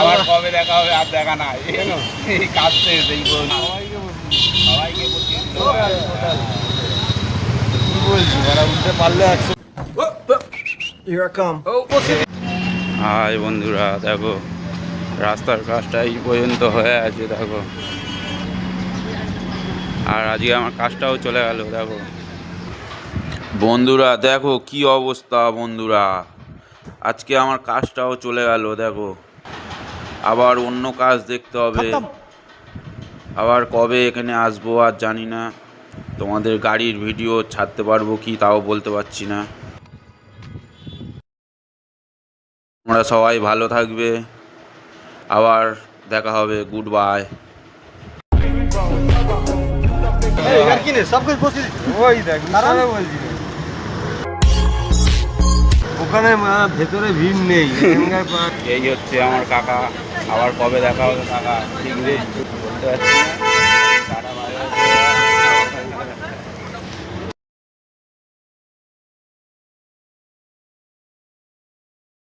আবার কবে দেখা হবে? আর দেখা নাই, এই কাজতে এই সবাইকে বলছি উঠতে পারলে হাই বন্ধুরা, দেখো রাস্তার কাজটা এই পর্যন্ত হয়ে আছে দেখো। আর আজকে আমার কাজটাও চলে গেল দেখো বন্ধুরা। দেখো কি অবস্থা বন্ধুরা, আজকে আমার কাজটাও চলে গেল দেখো। আবার অন্য কাজ দেখতে হবে, আবার কবে এখানে আসবো আর জানি না। তোমাদের গাড়ির ভিডিও ছাড়তে পারবো কি তাও বলতে পারছি না। তোমরা সবাই ভালো থাকবে, আবার দেখা হবে, গুড বাই। ওখানে ভেতরে ভিড় নেই। এই হচ্ছে আমার কাকা, আবার কবে দেখা হবে কাকা ঠিক নেই, বলতে পারছি না।